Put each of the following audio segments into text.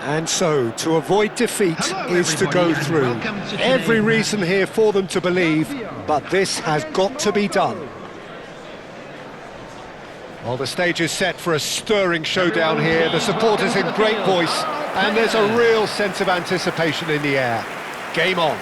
And so, to avoid defeat is to go through. Every reason here for them to believe, but this has got to be done. Well, the stage is set for a stirring showdown here. The supporters in great voice, and there's a real sense of anticipation in the air. Game on.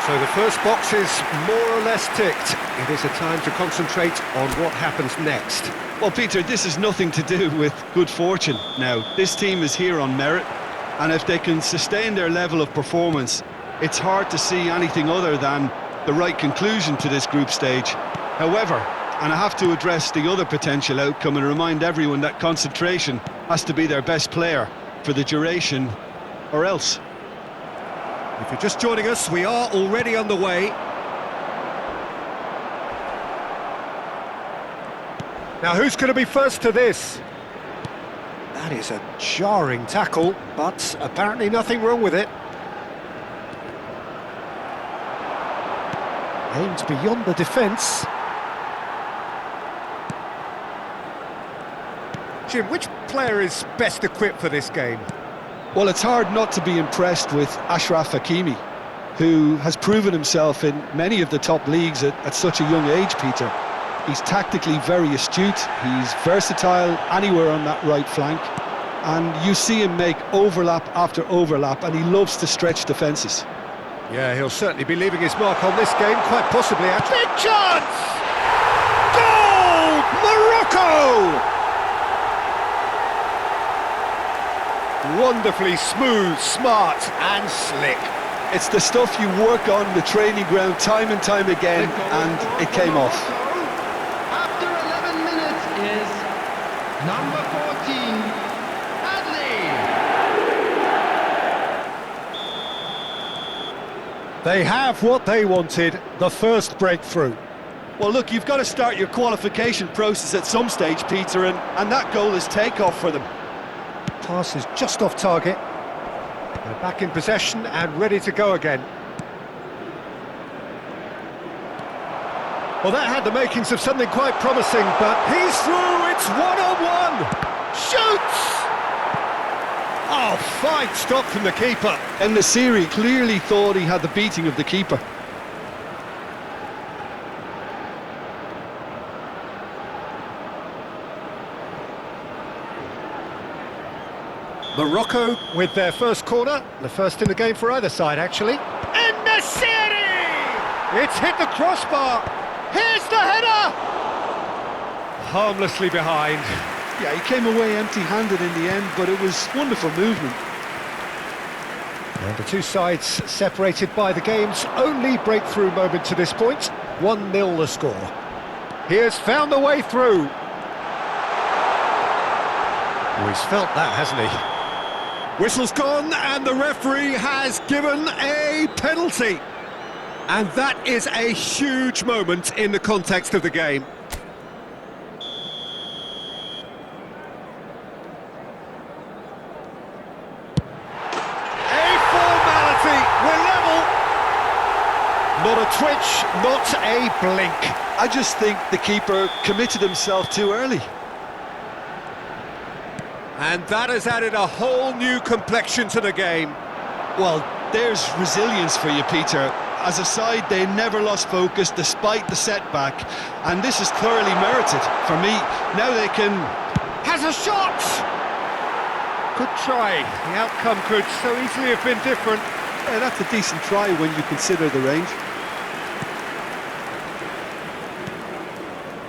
So the first box is more or less ticked. It is a time to concentrate on what happens next. Well, Peter, this is nothing to do with good fortune now. This team is here on merit, and if they can sustain their level of performance, it's hard to see anything other than the right conclusion to this group stage. However, and I have to address the other potential outcome and remind everyone that concentration has to be their best player for the duration, or else. If you're just joining us, we are already underway. Now, who's going to be first to this? That is a jarring tackle, but apparently nothing wrong with it. Aimed beyond the defence. Jim, which player is best equipped for this game? Well, it's hard not to be impressed with Achraf Hakimi, who has proven himself in many of the top leagues at such a young age, Peter. He's tactically very astute, he's versatile anywhere on that right flank, and you see him make overlap after overlap, and he loves to stretch defences. Yeah, he'll certainly be leaving his mark on this game, quite possibly. Big chance! Goal! Morocco! Wonderfully smooth, smart and slick. It's the stuff you work on the training ground time and time again, and it came off. After 11 minutes is number 14, Adley. They have what they wanted, the first breakthrough. Well, look, you've got to start your qualification process at some stage, Peter, and that goal is takeoff for them. Pass is just off target. They're back in possession and ready to go again. Well, that had the makings of something quite promising, but he's through, it's one-on-one! Shoots! Oh, fine stop from the keeper. And the Syri clearly thought he had the beating of the keeper. Morocco with their first corner, the first in the game for either side, actually. City! It's hit the crossbar. Here's the header! Harmlessly behind. Yeah, he came away empty-handed in the end, but it was wonderful movement. And the two sides separated by the game's only breakthrough moment to this point. 1-0 the score. He has found the way through. Oh, he's felt that, hasn't he? Whistle's gone and the referee has given a penalty. And that is a huge moment in the context of the game. A formality, we're level. Not a twitch, not a blink. I just think the keeper committed himself too early. And that has added a whole new complexion to the game. Well, there's resilience for you, Peter. As a side, they never lost focus despite the setback, and this is thoroughly merited for me. Now they can... Has a shot! Good try. The outcome could so easily have been different. Yeah, that's a decent try when you consider the range.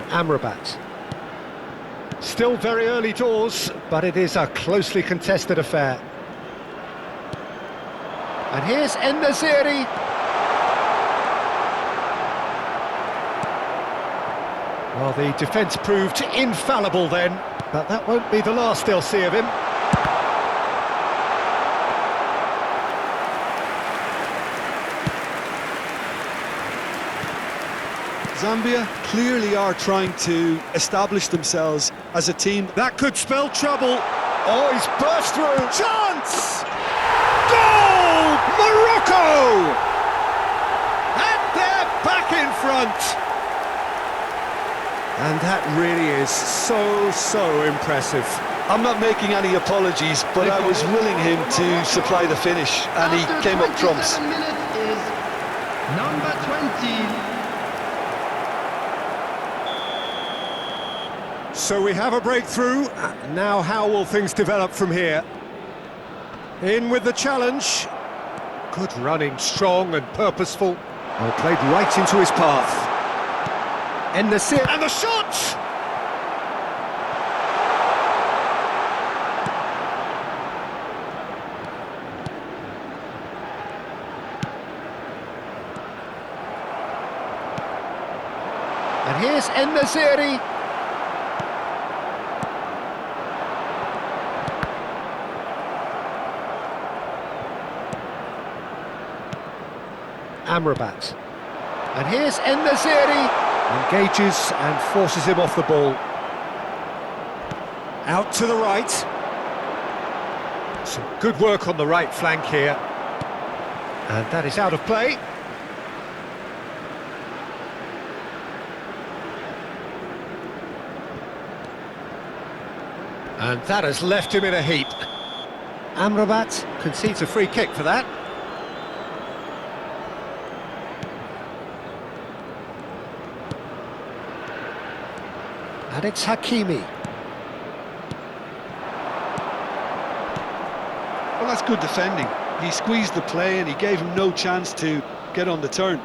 Amrabat. Still very early doors, but it is a closely contested affair. And here's En-Nesyri. Well, the defence proved infallible then, but that won't be the last they'll see of him. Zambia clearly are trying to establish themselves as a team. That could spell trouble. Oh, he's burst through. Chance! Goal! Morocco! back in front. And that really is so impressive. I'm not making any apologies, but I was willing him to supply the finish, and he came up trumps. After 27 minutes is number 20. So we have a breakthrough. Now how will things develop from here? In with the challenge. Good running, strong and purposeful. Oh, played right into his path. And the shot! And here's En-Nesyri. Amrabat. And here's En-Nesyri. Engages and forces him off the ball. Out to the right. Some good work on the right flank here. And that is out of play. And that has left him in a heap. Amrabat concedes a free kick for that. And it's Hakimi. Well, that's good defending. He squeezed the play and he gave him no chance to get on the turn.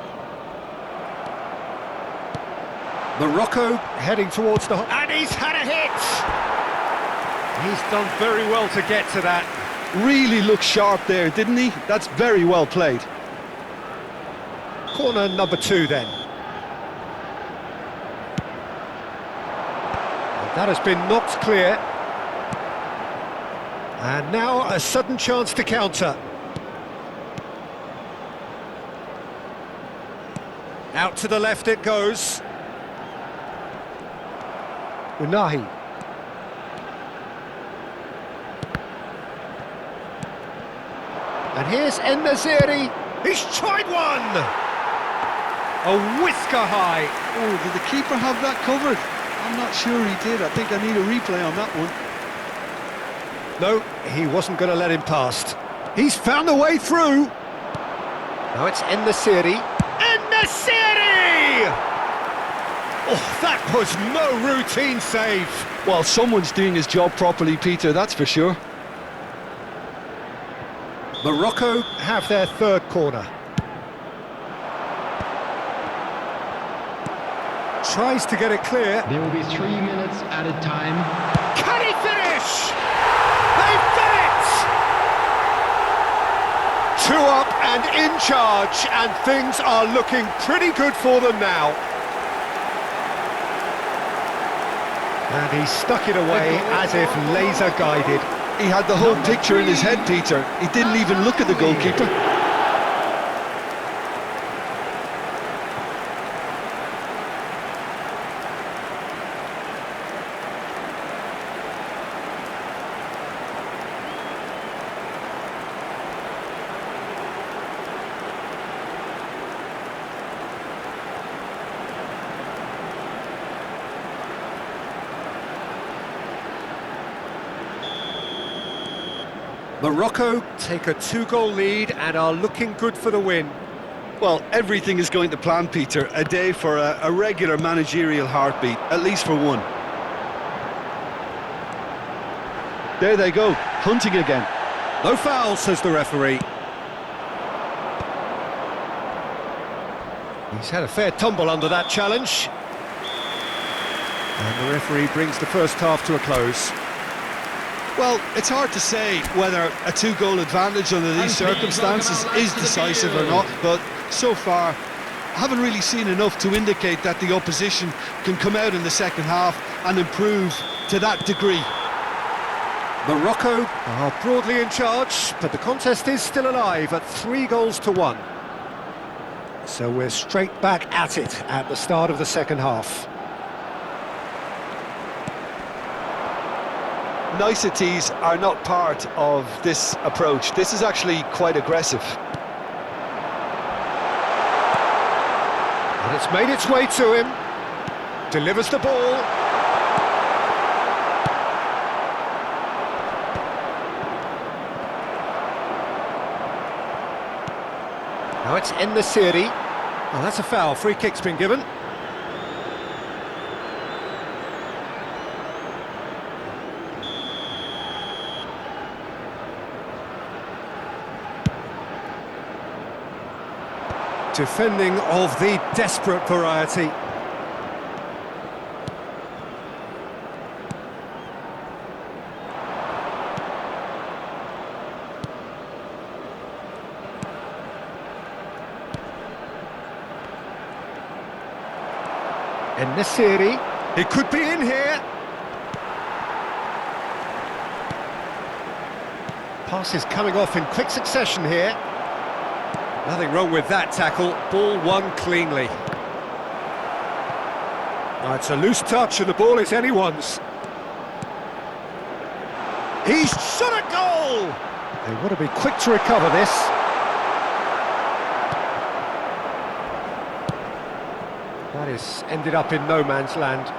Morocco heading towards the... And he's had a hit! He's done very well to get to that. Really looked sharp there, didn't he? That's very well played. Corner number 2 then. And that has been knocked clear. And now a sudden chance to counter. Out to the left it goes. Unahi. And here's En-Nesyri. He's tried one! A whisker high. Oh, did the keeper have that covered? I'm not sure he did. I think I need a replay on that one. No, he wasn't going to let him past. He's found a way through. Now it's En-Nesyri. En-Nesyri! Oh, that was no routine save. Well, someone's doing his job properly, Peter, that's for sure. Morocco have their third corner. Tries to get it clear. There will be 3 minutes at a time. Can he finish? They've done it! 2 up and in charge, and things are looking pretty good for them now. And he stuck it away as if laser guided. He had the whole picture in his head, Peter. He didn't even look at the goalkeeper. Morocco take a 2-goal lead and are looking good for the win. Well, everything is going to plan, Peter. A day for a regular managerial heartbeat, at least for one. There they go, hunting again. No foul, says the referee. He's had a fair tumble under that challenge. And the referee brings the first half to a close. Well, it's hard to say whether a 2-goal advantage under these circumstances is decisive or not, but so far I haven't really seen enough to indicate that the opposition can come out in the second half and improve to that degree. Morocco are broadly in charge, but the contest is still alive at 3-1. So we're straight back at it at the start of the second half. Niceties are not part of this approach. This is actually quite aggressive. it's made its way to him. Delivers the ball. Now it's Mhz. Oh, that's a foul. Free kick's been given. Defending of the desperate variety. Mhz. He could be in here. Passes coming off in quick succession here. Nothing wrong with that tackle. Ball won cleanly. Oh, it's a loose touch and the ball is anyone's. He's shot a goal! They want to be quick to recover this. That is ended up in no man's land.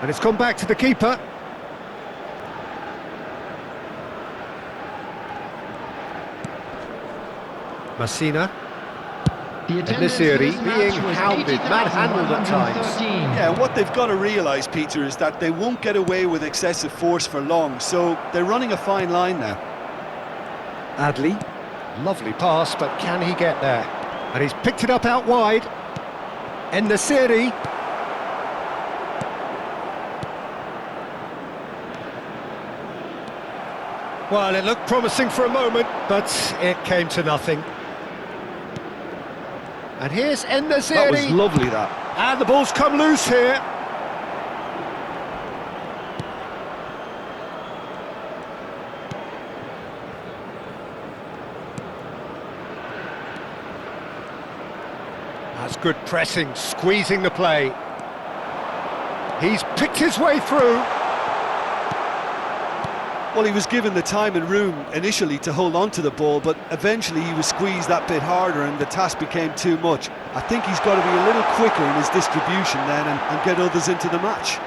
And it's gone back to the keeper. Messina. Mhz being hounded, manhandled at times. Yeah, what they've got to realise, Peter, is that they won't get away with excessive force for long, so they're running a fine line now. Adley, lovely pass, but can he get there? And he's picked it up out wide. Mhz. Well, it looked promising for a moment, but it came to nothing. And here's Mhz. That was lovely, that. And the ball's come loose here. That's good pressing, squeezing the play. He's picked his way through. Well, he was given the time and room initially to hold on to the ball, but eventually he was squeezed that bit harder and the task became too much. I think he's got to be a little quicker in his distribution then and get others into the match.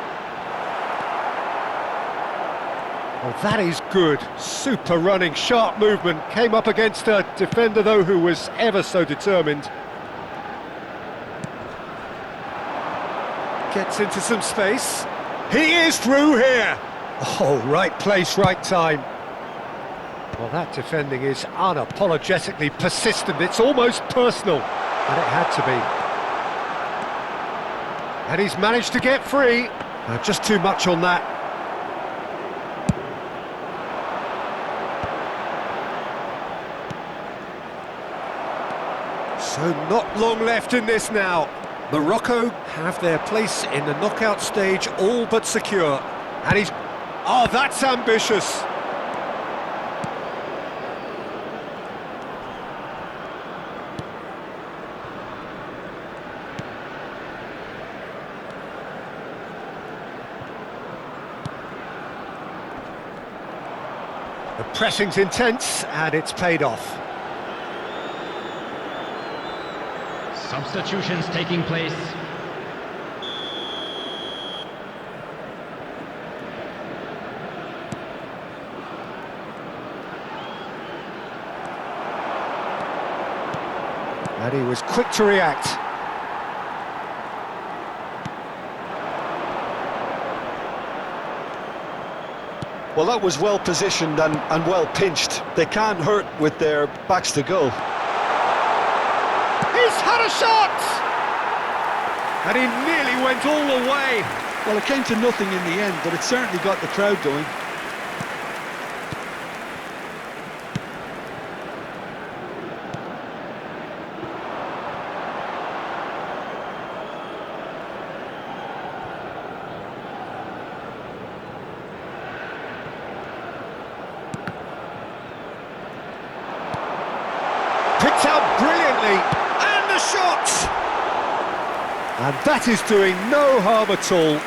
Well, that is good. Super running, sharp movement. Came up against a defender, though, who was ever so determined. Gets into some space. He is through here. Oh, right place, right time. Well, that defending is unapologetically persistent. It's almost personal, and it had to be. And he's managed to get free. Just too much on that. So not long left in this now. Morocco have their place in the knockout stage all but secure. And he's... Oh, that's ambitious. The pressing's intense, and it's paid off. Substitutions taking place. And he was quick to react. Well, that was well positioned and well pinched. They can't hurt with their backs to goal. He's had a shot! And he nearly went all the way. Well, it came to nothing in the end, but it certainly got the crowd going. Picked out brilliantly, and the shot! And that is doing no harm at all.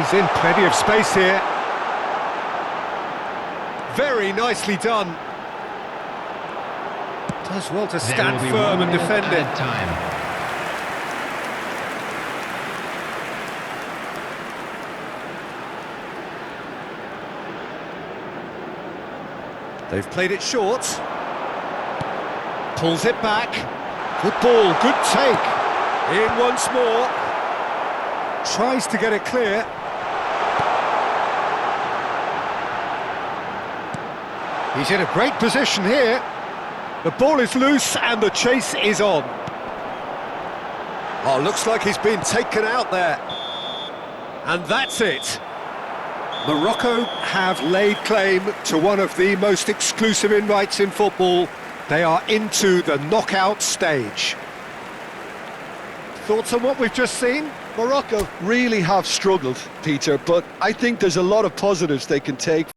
He's in plenty of space here. Very nicely done. Does well to There stand will be firm 1 and minute defend it. added time. They've played it short. Pulls it back. Good ball, good take. In once more. Tries to get it clear. He's in a great position here. The ball is loose and the chase is on. Oh, looks like he's been taken out there. And that's it. Morocco have laid claim to one of the most exclusive invites in football. They are into the knockout stage. Thoughts on what we've just seen? Morocco really have struggled, Peter, but I think there's a lot of positives they can take